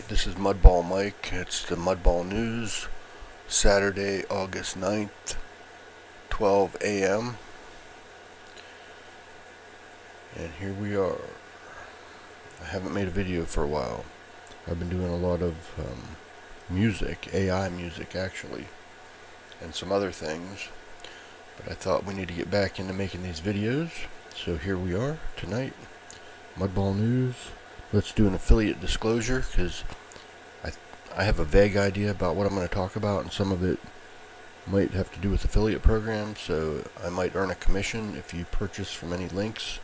Alright, this is Mudball Mike. It's the Mudball News, Saturday, August 9th, 12 a.m. And here we are. I haven't made a video for a while. I've been doing a lot of music, AI music actually, and some other things. But I thought we need to get back into making these videos. So here we are tonight. Mudball News. Let's do an affiliate disclosure, because I have a vague idea about what I'm going to talk about, and some of it might have to do with affiliate programs, so I might earn a commission if you purchase from any links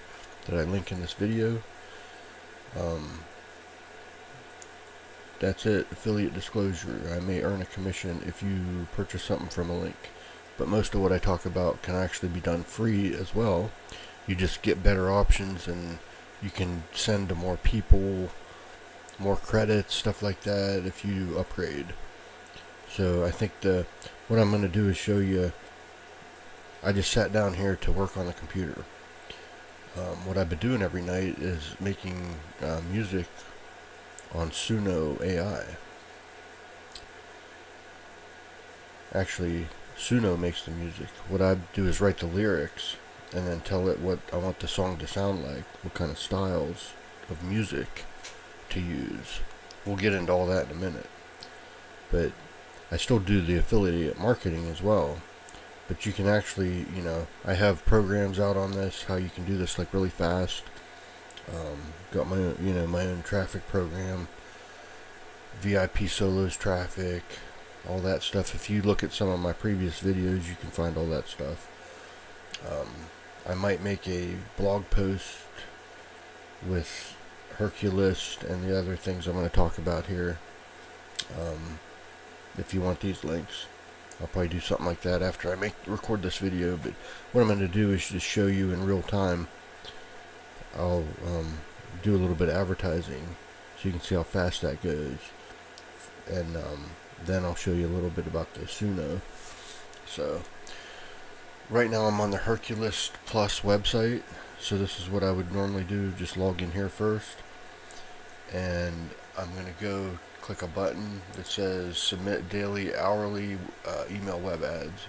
that I link in this video. That's it, affiliate disclosure. I may earn a commission if you purchase something from a link, but most of what I talk about can actually be done free as well. You just get better options, and you can send to more people, more credits, stuff like that if you upgrade. So I think what I'm going to do is show you. I just sat down here to work on the computer. What I've been doing every night is making music on Suno AI. Actually, Suno makes the music. What I do is write the lyrics and then tell it what I want the song to sound like, what kind of styles of music to use. We'll get into all that in a minute. But I still do the affiliate marketing as well. But you can actually, I have programs out on this, how you can do this like really fast. Got my own, my own traffic program, VIP solos traffic, all that stuff. If you look at some of my previous videos, you can find all that stuff. I might make a blog post with Herculist and the other things I'm going to talk about here. If you want these links, I'll probably do something like that after I record this video. But what I'm going to do is just show you in real time. I'll do a little bit of advertising so you can see how fast that goes, and then I'll show you a little bit about the Suno. So right now I'm on the Herculist Plus website. So this is what I would normally do. Just log in here first, and I'm going to go click a button that says submit daily, hourly email web ads.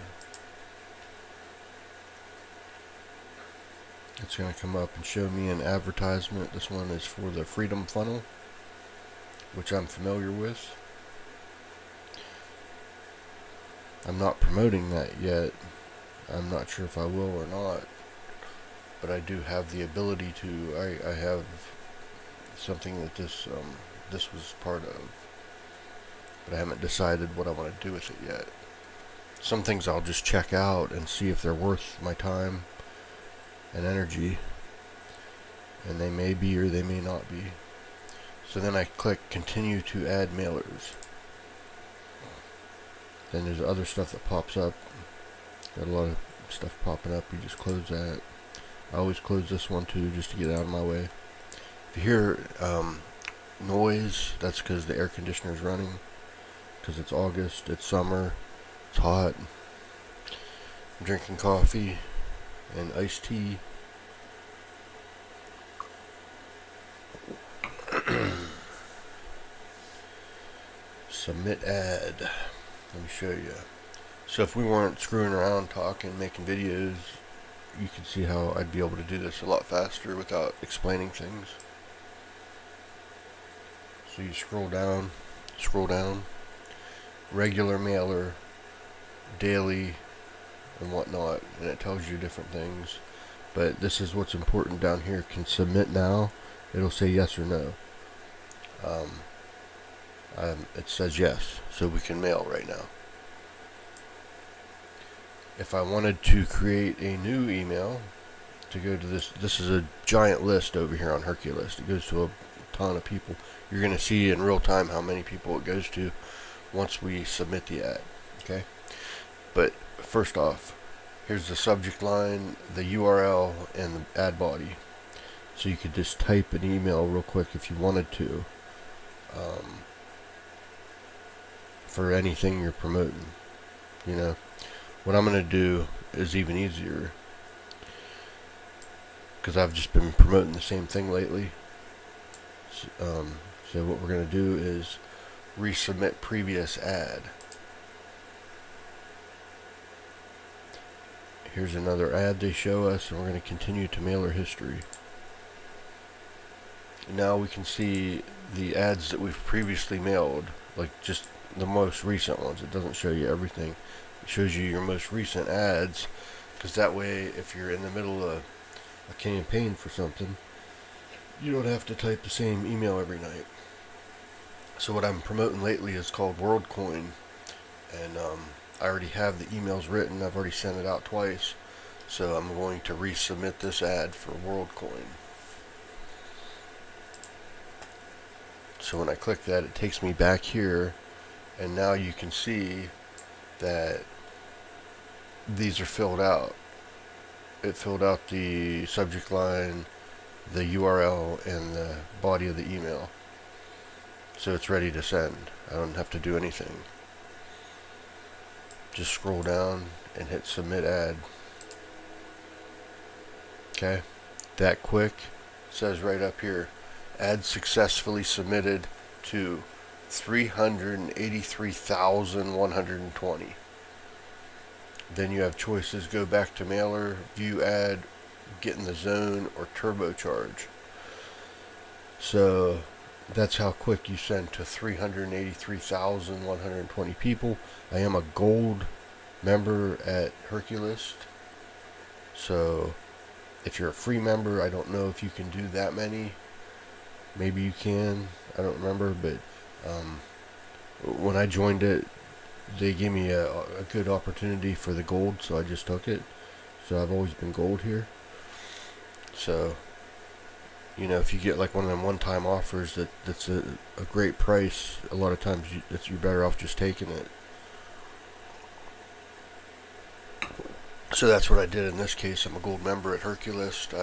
It's going to come up and show me an advertisement. This one is for the Freedom Funnel, which I'm familiar with. I'm not promoting that yet. I'm not sure if I will or not, but I do have the ability to. I have something that this was part of, but I haven't decided what I want to do with it yet. Some things I'll just check out and see if they're worth my time and energy, and they may be or they may not be. So then I click continue to add mailers. Then there's other stuff that pops up. Got a lot of stuff popping up. You just close that. I always close this one too, just to get out of my way. If you hear noise, that's because the air conditioner is running, because it's August, it's summer, it's hot. I'm drinking coffee and iced tea. Submit ad. Let me show you. So if we weren't screwing around talking, making videos, you can see how I'd be able to do this a lot faster without explaining things. So you scroll down, regular mailer, daily, and whatnot, and it tells you different things. But this is what's important down here. Can submit now. It'll say yes or no. It says yes, so we can mail right now. If I wanted to create a new email to go to this is a giant list over here on Herculist. It goes to a ton of people. You're going to see in real time how many people it goes to once we submit the ad. Okay? But first off, here's the subject line, the URL, and the ad body. So you could just type an email real quick if you wanted to, for anything you're promoting. What I'm going to do is even easier, because I've just been promoting the same thing lately. So what we're going to do is resubmit previous ad. Here's another ad they show us, and we're going to continue to mailer history. Now we can see the ads that we've previously mailed, like just the most recent ones. It doesn't show you everything. It shows you your most recent ads, because that way if you're in the middle of a campaign for something, you don't have to type the same email every night. So what I'm promoting lately is called Worldcoin, and I already have the emails written. I've already sent it out twice, so I'm going to resubmit this ad for Worldcoin. So when I click that, it takes me back here, and now you can see that these are filled out. It filled out the subject line, the URL, and the body of the email. So it's ready to send. I don't have to do anything. Just scroll down and hit submit ad. Okay, that quick. It says right up here, ad successfully submitted to 383,120. Then you have choices: go back to mailer, view ad, get in the zone, or turbocharge. So that's how quick you send to 383,120 people. I am a gold member at Herculist, so if you're a free member, I don't know if you can do that many. Maybe you can, I don't remember, but when I joined it, they gave me a good opportunity for the gold, so I just took it. So I've always been gold here. So, you know, if you get like one of them one-time offers that's a great price, a lot of times you're better off just taking it. So that's what I did in this case. I'm a gold member at Herculist.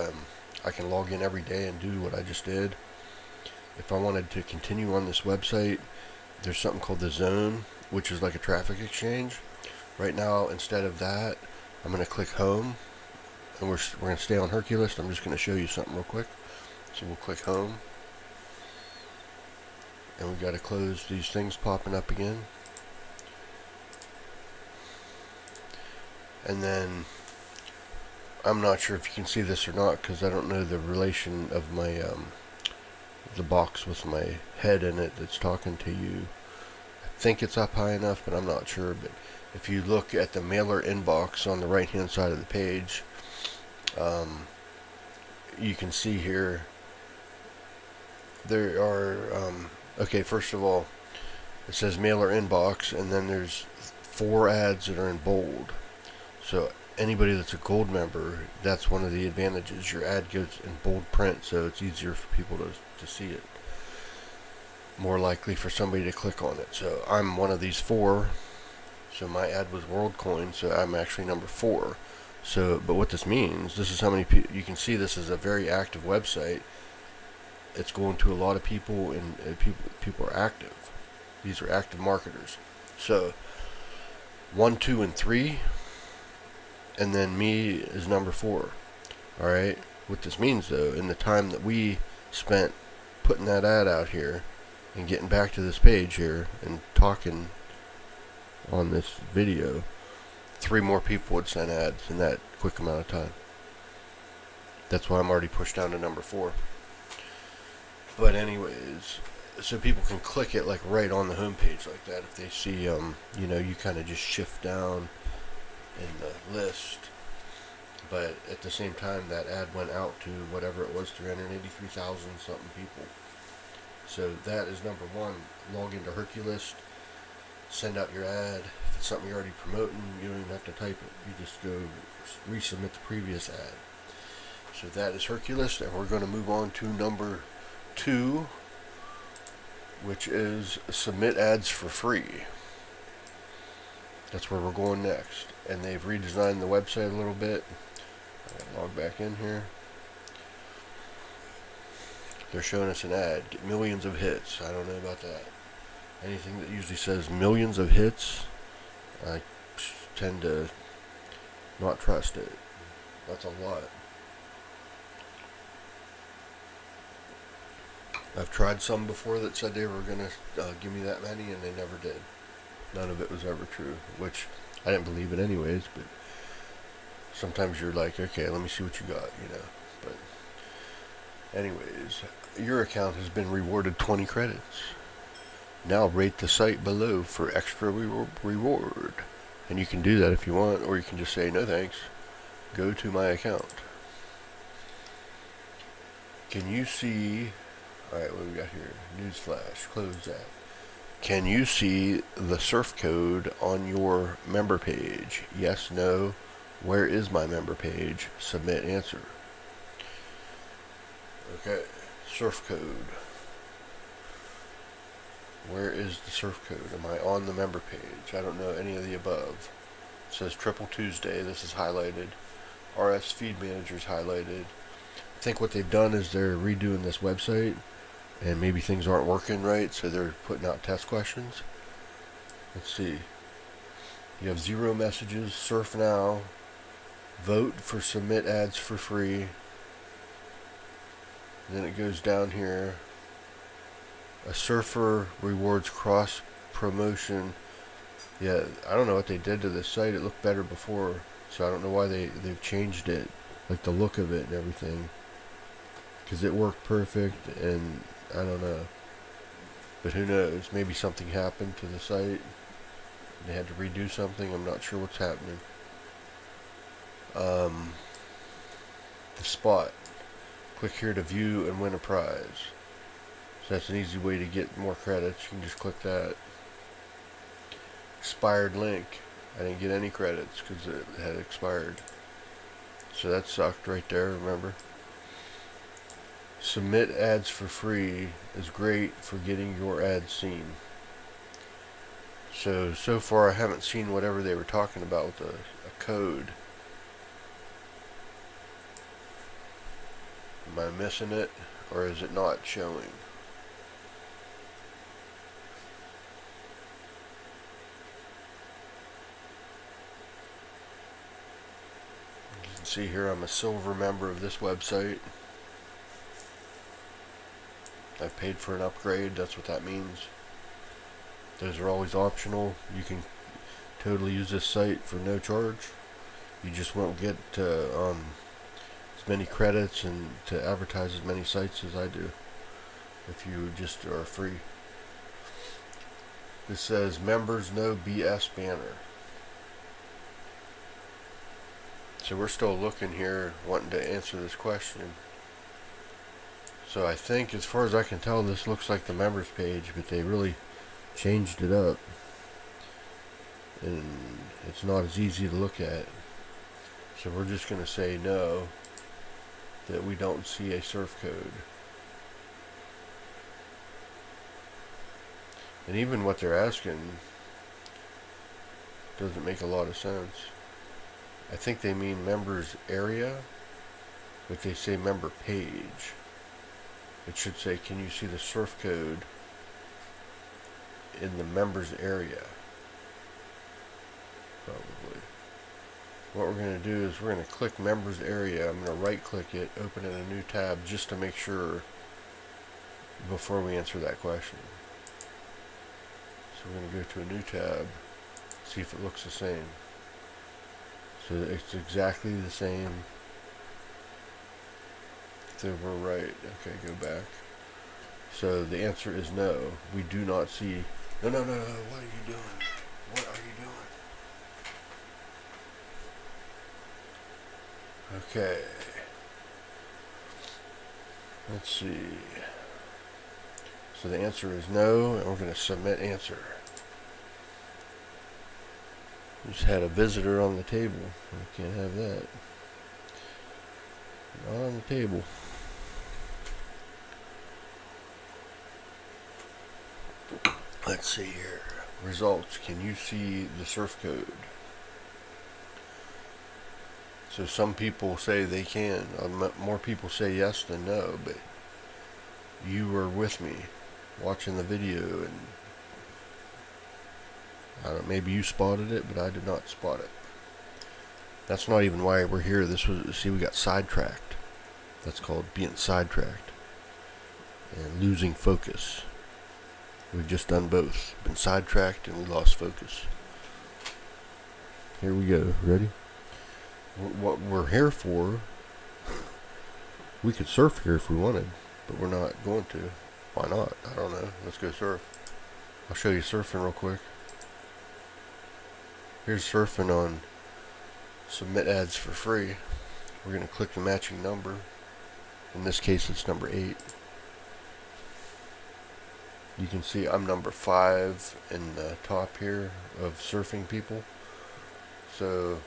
I can log in every day and do what I just did. If I wanted to continue on this website, there's something called the zone, which is like a traffic exchange. Right now, instead of that, I'm going to click home, and we're going to stay on Herculist. I'm just going to show you something real quick. So we'll click home, and we got to close these things popping up again. And then I'm not sure if you can see this or not, because I don't know the relation of my the box with my head in it that's talking to you. I think it's up high enough, but I'm not sure. But if you look at the mailer inbox on the right hand side of the page, you can see here there are okay, first of all, it says mailer inbox, and then there's 4 ads that are in bold. So anybody that's a gold member, that's one of the advantages. Your ad goes in bold print, so it's easier for people to see it. More likely for somebody to click on it. So I'm one of these 4. So my ad was Worldcoin, so I'm actually number 4. So, but what this means, this is how many people, you can see this is a very active website. It's going to a lot of people, and people are active. These are active marketers. So 1, 2, and 3, and then me is number 4. Alright, what this means though, in the time that we spent putting that ad out here and getting back to this page here and talking on this video, 3 more people would send ads in that quick amount of time. That's why I'm already pushed down to number 4. But anyways, so people can click it like right on the home page like that. If they see, you know, you kind of just shift down in the list. But at the same time, that ad went out to whatever it was, 383,000 something people. So that is number 1. Log into Herculist, send out your ad. If it's something you're already promoting, you don't even have to type it. You just go resubmit the previous ad. So that is Herculist, and we're going to move on to number 2, which is submit ads for free. That's where we're going next. And they've redesigned the website a little bit. I'll log back in here. They're showing us an ad. Get millions of hits. I don't know about that. Anything that usually says millions of hits, I tend to not trust it. That's a lot. I've tried some before that said they were going to give me that many, and they never did. None of it was ever true, which I didn't believe it anyways, but sometimes you're like, okay, let me see what you got, you know. But anyways, your account has been rewarded 20 credits. Now rate the site below for extra reward. And you can do that if you want, or you can just say, no thanks, go to my account. Can you see, alright, what do we got here? Newsflash, close that. Can you see the surf code on your member page? Yes, no. Where is my member page? Submit answer. Okay, surf code. Where is the surf code? Am I on the member page? I don't know any of the above. It says Triple Tuesday. This is highlighted. RS Feed Manager is highlighted. I think what they've done is they're redoing this website, and maybe things aren't working right, so they're putting out test questions. Let's see. You have 0 messages. Surf now. Vote for submit ads for free. And then it goes down here. A surfer rewards cross promotion. Yeah, I don't know what they did to this site. It looked better before, so I don't know why they've changed it, like the look of it and everything, because it worked perfect, and I don't know, but who knows, maybe something happened to the site, they had to redo something. I'm not sure what's happening. The spot, click here to view and win a prize. So that's an easy way to get more credits. You can just click that. Expired link. I didn't get any credits because it had expired. So that sucked right there, remember? Submit ads for free is great for getting your ads seen. So far I haven't seen whatever they were talking about with a code. Am I missing it, or is it not showing? See here, I'm a silver member of this website. I paid for an upgrade, that's what that means. Those are always optional. You can totally use this site for no charge. You just won't get as many credits and to advertise as many sites as I do if you just are free. This says members no BS banner. So we're still looking here, wanting to answer this question. So I think, as far as I can tell, this looks like the members page, but they really changed it up, and it's not as easy to look at. So we're just going to say no, that we don't see a surf code. And even what they're asking doesn't make a lot of sense. I think they mean members area, but they say member page. It should say, can you see the surf code in the members area? Probably. What we're going to do is we're going to click members area. I'm going to right click it, open in a new tab just to make sure before we answer that question. So we're going to go to a new tab, see if it looks the same. So it's exactly the same. So we're right. Okay, go back. So the answer is no. We do not see. No. What are you doing? What are you doing? Okay. Let's see. So the answer is no, and we're going to submit answer. Just had a visitor on the table. I can't have that. Not on the table. Let's see here. Results. Can you see the surf code? So some people say they can. More people say yes than no, but you were with me watching the video, and I don't know, maybe you spotted it, but I did not spot it. That's not even why we're here. This was, see, we got sidetracked. That's called being sidetracked. and losing focus. We've just done both. Been sidetracked and we lost focus. Here we go. Ready? What we're here for, we could surf here if we wanted, but we're not going to. Why not? I don't know. Let's go surf. I'll show you surfing real quick. Here's surfing on submit ads for free. We're going to click the matching number. In this case, it's number 8. You can see I'm number 5 in the top here of surfing people. So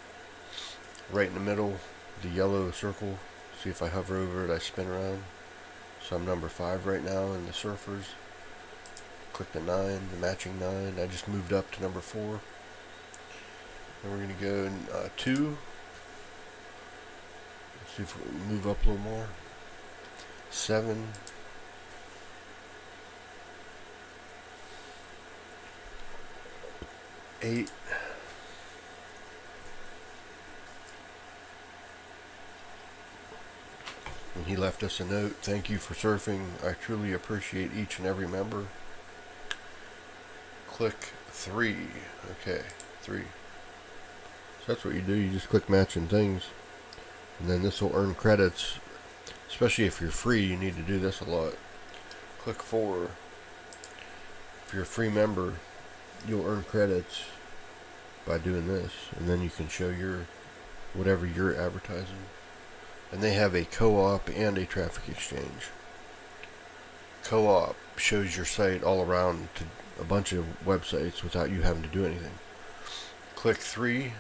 right in the middle, the yellow circle, see if I hover over it, I spin around. So I'm number 5 right now in the surfers. Click the 9, the matching 9. I just moved up to number 4. And we're going to go in 2. Let's see if we can move up a little more. 7. 8. And he left us a note. Thank you for surfing. I truly appreciate each and every member. Click 3. Okay, 3. So that's what you do. You just click matching things. And then this will earn credits. Especially if you're free, you need to do this a lot. Click 4. If you're a free member, you'll earn credits by doing this. And then you can show your whatever you're advertising. And they have a co-op and a traffic exchange. Co-op shows your site all around to a bunch of websites without you having to do anything. Click 3.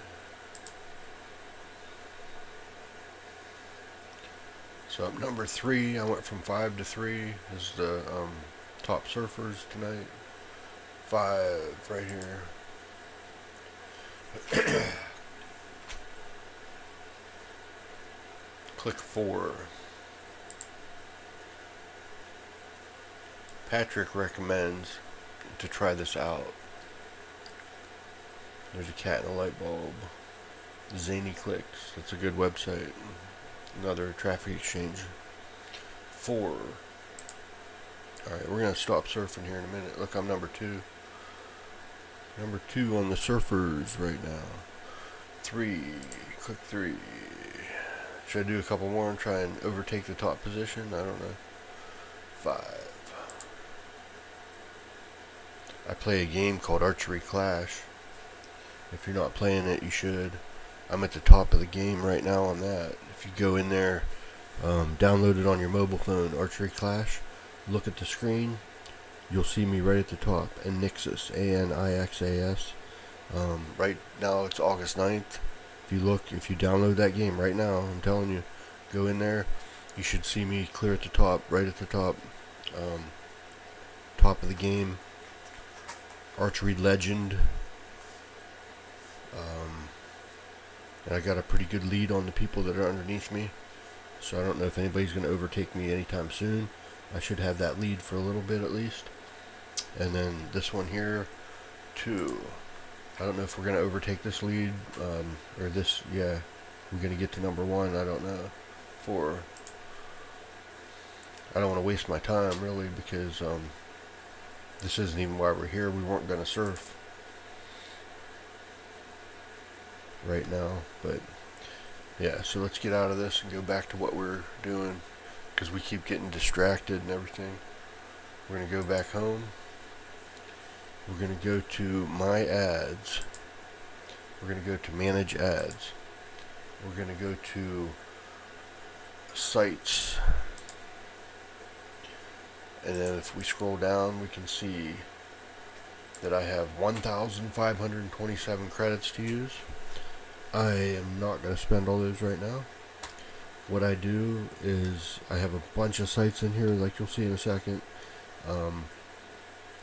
So I'm number 3. I went from 5 to 3 as the top surfers tonight. 5 right here. Click 4. Patrick recommends to try this out. There's a cat and a light bulb. Zany Clicks. That's a good website. Another traffic exchange. 4. Alright, we're going to stop surfing here in a minute. Look, I'm number 2. Number 2 on the surfers right now. 3. Click 3. Should I do a couple more and try and overtake the top position? I don't know. 5. I play a game called Archery Clash. If you're not playing it, you should. I'm at the top of the game right now on that. If you go in there, download it on your mobile phone, Archery Clash, look at the screen, you'll see me right at the top, and Nixus, ANIXAS. Right now it's August 9th. If you download that game right now, I'm telling you, go in there, you should see me clear at the top, right at the top, top of the game, Archery Legend. And I got a pretty good lead on the people that are underneath me, so I don't know if anybody's going to overtake me anytime soon. I should have that lead for a little bit at least. And then this one here, 2. I don't know if we're going to overtake this lead, or this, yeah, we're going to get to number 1, I don't know. 4. I don't want to waste my time, really, because this isn't even why we're here. We weren't going to surf right now, but yeah, so let's get out of this and go back to what we're doing, because we keep getting distracted and everything. We're going to go back home. We're going to go to My Ads. We're going to go to Manage Ads. We're going to go to Sites. And then if we scroll down, we can see that I have 1,527 credits to use. I am not going to spend all those right now. What I do is I have a bunch of sites in here, like you'll see in a second.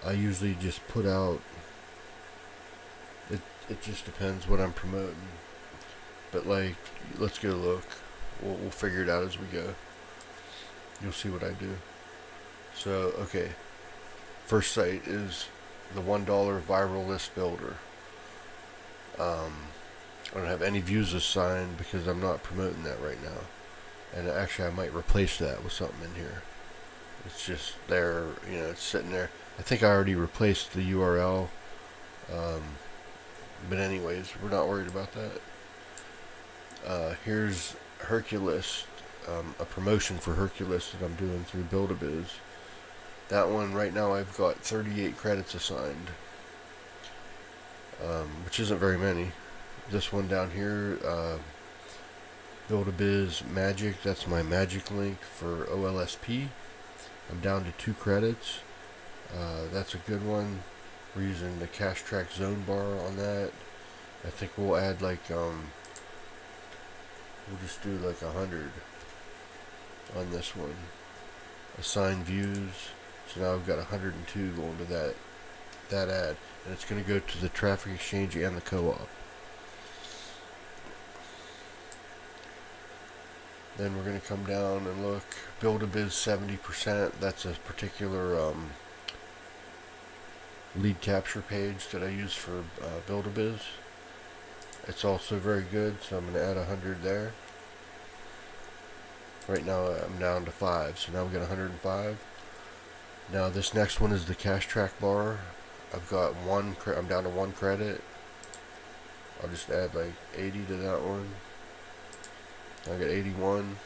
I usually just put out, it just depends what I'm promoting. But like, let's go look. We'll figure it out as we go. You'll see what I do. So, okay. First site is the $1 viral list builder. I don't have any views assigned because I'm not promoting that right now. And actually I might replace that with something in here. It's just there, it's sitting there. I think I already replaced the URL. But anyways, we're not worried about that. Here's Herculist, a promotion for Herculist that I'm doing through Build-A-Biz. That one right now I've got 38 credits assigned, which isn't very many. This one down here, Build-A-Biz Magic, that's my magic link for OLSP. I'm down to 2 credits. That's a good one. We're using the cash track zone bar on that. I think we'll add like, we'll just do like 100 on this one. Assign views. So now I've got 102 going to that ad. And it's going to go to the traffic exchange and the co-op. Then we're going to come down and look. Build-A-Biz 70%. That's a particular lead capture page that I use for Build-A-Biz. It's also very good, so I'm going to add 100 there. Right now I'm down to 5, so now we got 105. Now this next one is the cash track bar. I've got I'm down to 1 credit. I'll just add like 80 to that one. I got 81.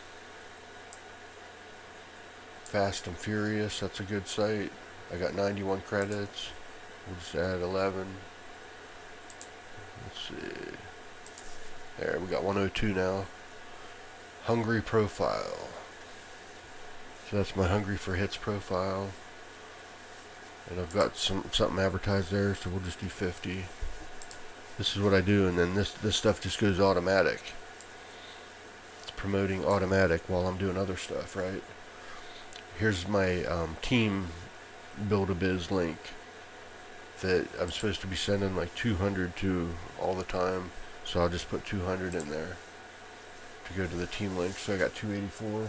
Fast and Furious, that's a good site. I got 91 credits. We'll just add 11. Let's see. There, we got 102 now. Hungry profile. So that's my Hungry for Hits profile. And I've got something advertised there, so we'll just do 50. This is what I do, and then this stuff just goes automatic. It's promoting automatic while I'm doing other stuff, right? Here's my team Build-A-Biz link that I'm supposed to be sending like 200 to all the time, so I'll just put 200 in there to go to the team link. So I got 284.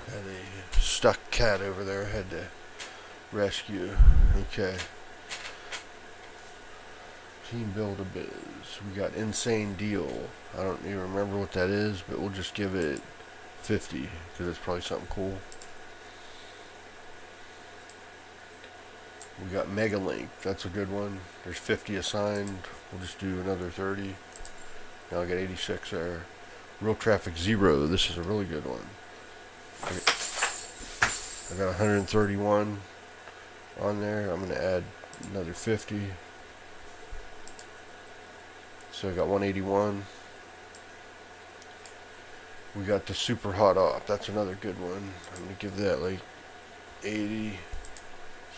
I had a stuck cat over there I had to rescue. Okay. Team Build-A-Biz. We got Insane Deal. I don't even remember what that is, but we'll just give it 50 because it's probably something cool. We got Mega Link. That's a good one. There's 50 assigned. We'll just do another 30. Now I got 86 there. Real Traffic Zero. This is a really good one. I got 131 on there. I'm going to add another 50. So I got 181. We got the Super Hot Op. That's another good one. I'm going to give that like 80.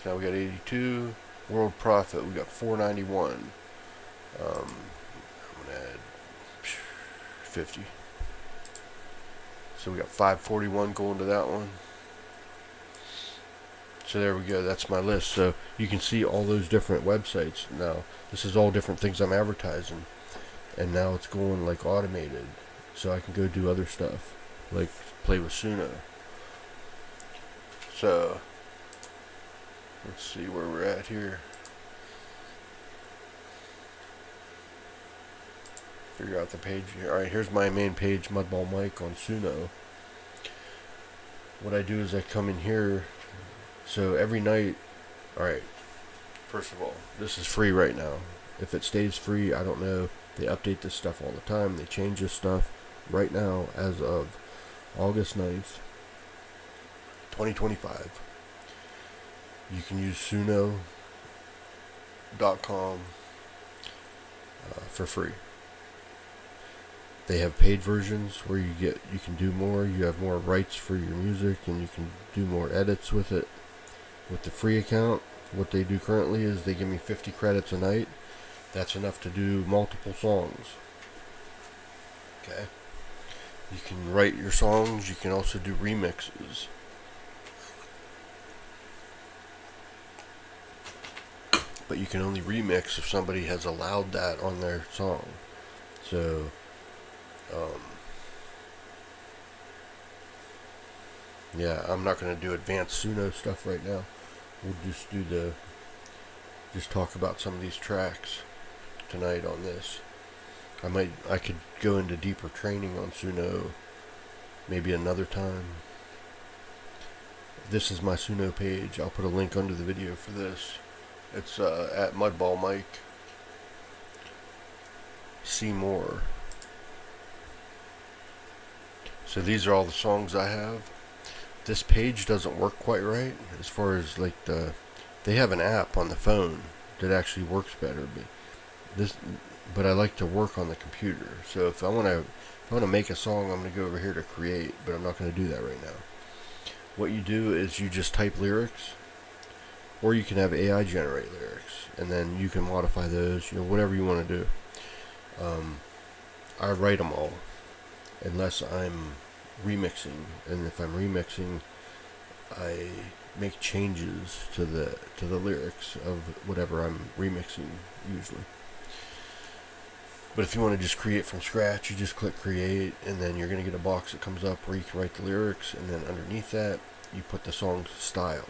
So now we got 82. WorldProfit. We got 491. I'm going to add 50. So we got 541 going to that one. So there we go. That's my list. So you can see all those different websites now. This is all different things I'm advertising. And now it's going like automated, so I can go do other stuff, like play with Suno. So let's see where we're at here. Figure out the page here. Alright, here's my main page, Mudball Mike on Suno. What I do is I come in here, so every night, alright, first of all, this is free right now. If it stays free, I don't know. They update this stuff all the time. They change this stuff. Right now, as of August 9th, 2025, you can use Suno.com for free. They have paid versions where you can do more. You have more rights for your music, and you can do more edits with it. With the free account, what they do currently is they give me 50 credits a night. That's enough to do multiple songs. Okay. You can write your songs. You can also do remixes. But you can only remix if somebody has allowed that on their song. So, Yeah, I'm not going to do advanced Suno stuff right now. We'll just just talk about some of these tracks tonight on this. I could go into deeper training on Suno maybe another time. This is my Suno page. I'll put a link under the video for this. It's at Mudball Mike. See more. So these are all the songs I have. This page doesn't work quite right as far as like they have an app on the phone that actually works better, but I like to work on the computer. So if I want to make a song, I'm going to go over here to create, but I'm not going to do that right now. What you do is you just type lyrics, or you can have AI generate lyrics, and then you can modify those, whatever you want to do. I write them all, unless I'm remixing, and if I'm remixing, I make changes to the lyrics of whatever I'm remixing usually. But if you want to just create from scratch, you just click create, and then you're going to get a box that comes up where you can write the lyrics, and then underneath that you put the song's style.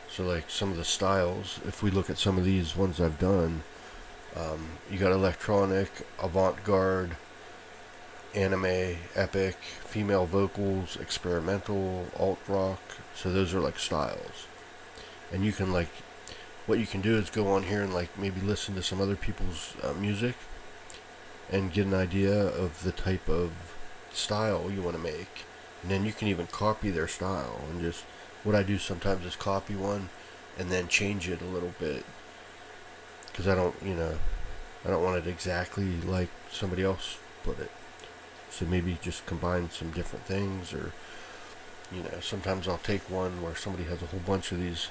So like some of the styles, if we look at some of these ones I've done, you got electronic, avant-garde, anime, epic, female vocals, experimental, alt rock. So those are like styles. And you can what you can do is go on here and maybe listen to some other people's music and get an idea of the type of style you want to make. And then you can even copy their style, and just what I do sometimes is copy one and then change it a little bit, because I don't want it exactly like somebody else put it. So maybe just combine some different things, or sometimes I'll take one where somebody has a whole bunch of these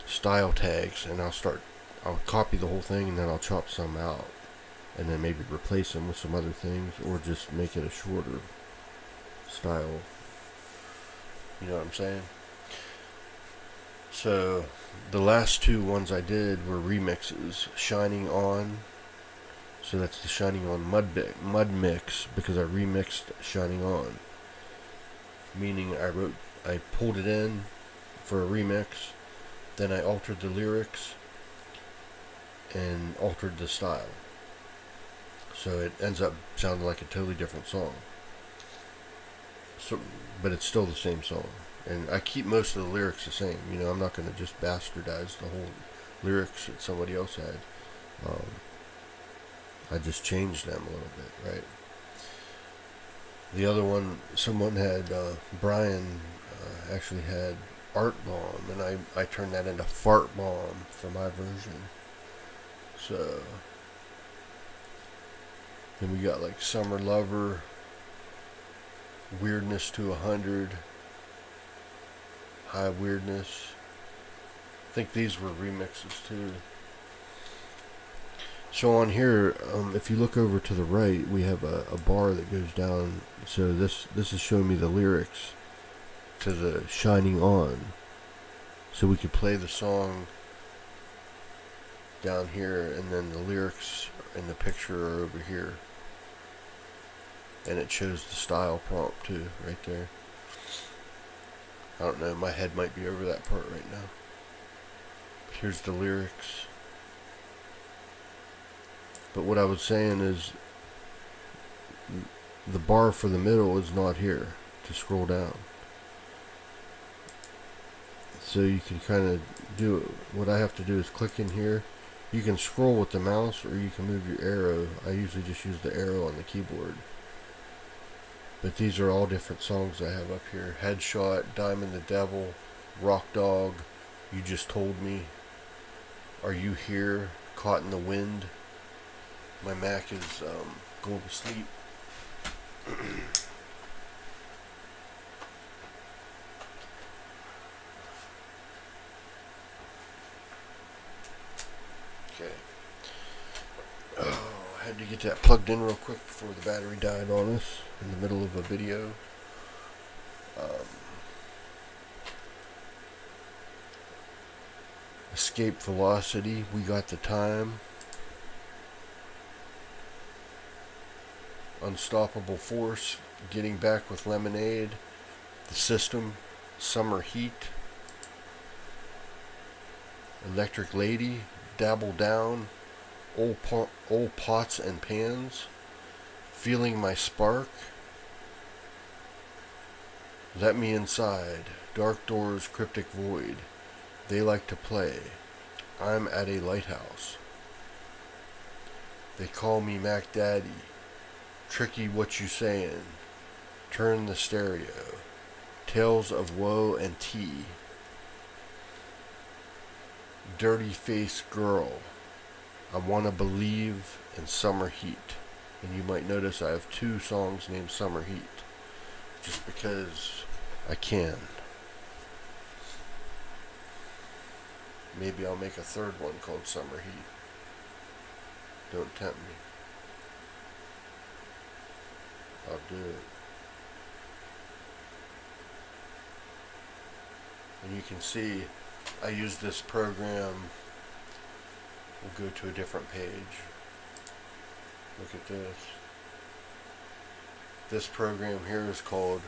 style tags, and I'll copy the whole thing, and then I'll chop some out, and then maybe replace them with some other things, or just make it a shorter style. You know what I'm saying? So the last two ones I did were remixes. Shining On. So that's the Shining On Mud Mix, because I remixed Shining On. Meaning I pulled it in for a remix, then I altered the lyrics and altered the style. So it ends up sounding like a totally different song. So, but it's still the same song. And I keep most of the lyrics the same. I'm not going to just bastardize the whole lyrics that somebody else had. I just changed them a little bit, right? The other one, someone had, Brian actually had Art Bomb, and I turned that into Fart Bomb for my version. So then we got Summer Lover, Weirdness to 100, High Weirdness. I think these were remixes too. So on here, if you look over to the right, we have a bar that goes down. So this is showing me the lyrics to the Shining On. So we could play the song down here, and then the lyrics in the picture are over here. And it shows the style prompt too, right there. I don't know, my head might be over that part right now. Here's the lyrics. But what I was saying is, the bar for the middle is not here to scroll down. So you can kind of do it. What I have to do is click in here. You can scroll with the mouse, or you can move your arrow. I usually just use the arrow on the keyboard. But these are all different songs I have up here. Headshot, Diamond the Devil, Rock Dog, You Just Told Me, Are You Here, Caught in the Wind. My Mac is going to sleep. Okay. Oh, I had to get that plugged in real quick before the battery died on us in the middle of a video. Escape Velocity, We Got the Time. Unstoppable Force, Getting Back with Lemonade. The System, Summer Heat, Electric Lady, Dabble Down, Old Pots and Pans, Feeling My Spark, Let Me Inside, Dark Doors, Cryptic Void, They Like to Play, I'm at a Lighthouse, They Call Me Mac Daddy, Tricky What You Sayin', Turn the Stereo, Tales of Woe and Tea, Dirty Face Girl, I Wanna Believe, and Summer Heat. And you might notice I have 2 songs named Summer Heat, just because I can. Maybe I'll make a 3rd one called Summer Heat. Don't tempt me. I'll do it. And you can see I use this program. We'll go to a different page. Look at this. This program here is called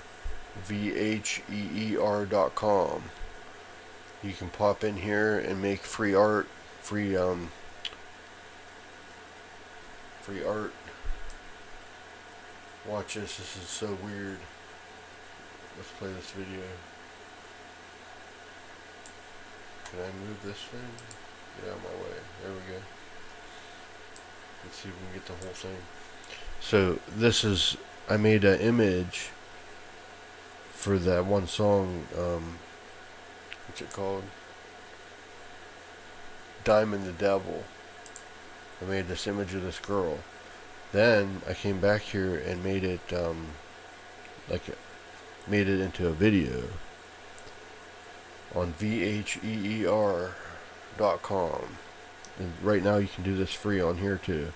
vheer.com. You can pop in here and make free art, free art. Watch this. This is so weird. Let's play this video. Can I move this thing? Get out of my way. There we go. Let's see if we can get the whole thing. So this is, I made an image for that one song, what's it called? Diamond the Devil. I made this image of this girl. Then I came back here and made it, made it into a video on vheer.com. And right now you can do this free on here too.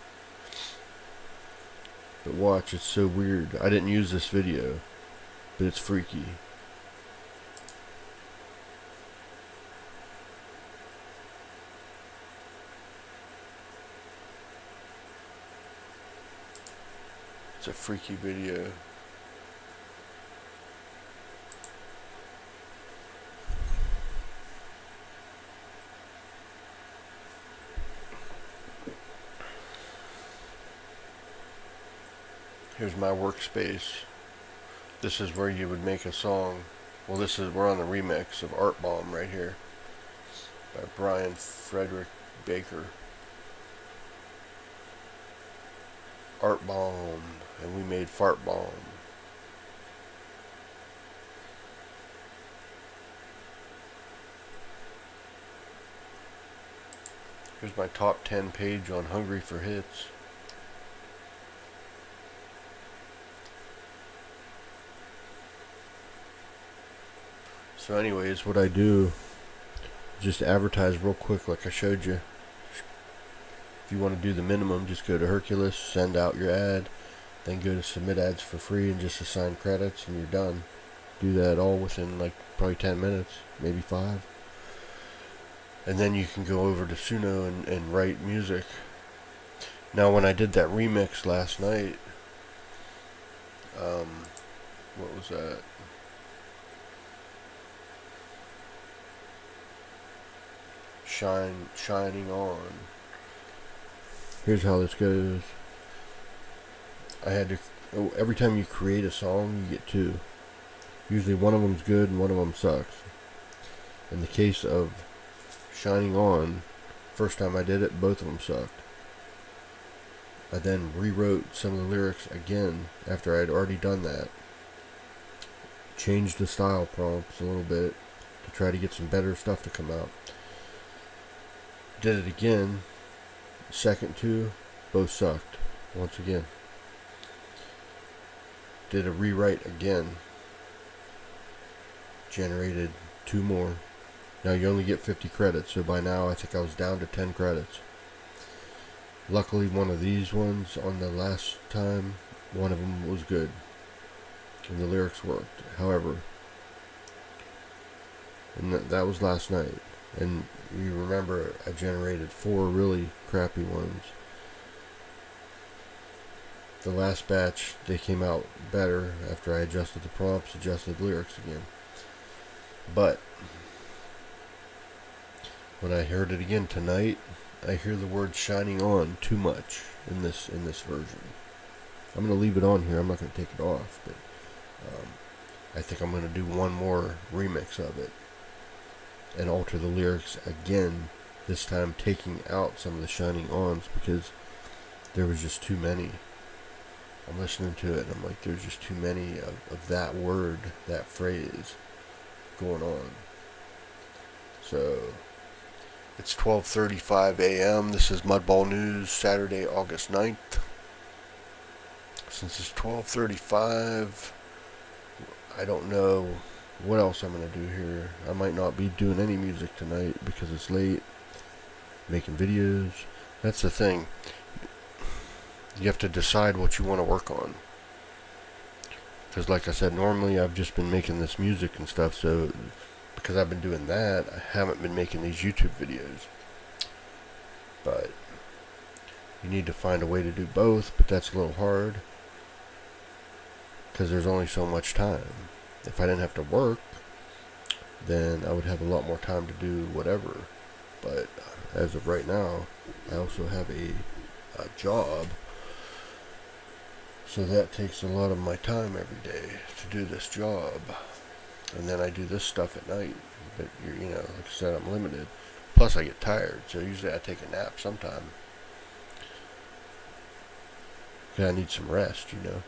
But watch, it's so weird. I didn't use this video, but it's freaky. It's a freaky video. Here's my workspace. This is where you would make a song. Well, we're on the remix of Art Bomb right here by Brian Frederick Baker. Art Bomb, and we made Fart Bomb. Here's my top 10 page on Hungry for Hits. So anyways, what I do, just advertise real quick like I showed you. If you want to do the minimum, just go to Herculist, send out your ad, then go to submit ads for free and just assign credits and you're done. Do that all within like probably 10 minutes, maybe 5. And then you can go over to Suno and write music. Now when I did that remix last night, what was that? Shining On. Here's how this goes. I had to, every time you create a song, you get 2. Usually one of them's good and one of them sucks. In the case of Shining On, first time I did it, both of them sucked. I then rewrote some of the lyrics again after I had already done that. Changed the style prompts a little bit to try to get some better stuff to come out. Did it again. Second 2, both sucked. Once again. Did a rewrite again. Generated 2 more. Now you only get 50 credits, so by now I think I was down to 10 credits. Luckily one of these ones on the last time, one of them was good. And the lyrics worked. However, and that was last night. And you remember I generated 4 really crappy ones. the last batch, they came out better after I adjusted the prompts, adjusted the lyrics again. But when I heard it again tonight, I hear the word "shining on" too much in this version. I'm gonna leave it on here. I'm not gonna take it off, but I think I'm gonna do one more remix of it and alter the lyrics again. This time taking out some of the shining ons because there was just too many. I'm listening to it and I'm like, there's just too many of that word, that phrase going on. So it's 12:35 a.m. This is Mudball News, Saturday, August 9th. Since it's 12:35, I don't know what else I'm going to do here. I might not be doing any music tonight because it's late. Making videos. That's the thing. You have to decide what you want to work on. Because like I said, normally I've just been making this music and stuff, so because I've been doing that, I haven't been making these YouTube videos. But you need to find a way to do both, but that's a little hard. Because there's only so much time. If I didn't have to work, then I would have a lot more time to do whatever. But as of right now, I also have a job. So that takes a lot of my time every day to do this job. And then I do this stuff at night. But, you know, like I said, I'm limited. Plus I get tired, so usually I take a nap sometime. 'Cause I need some rest, you know.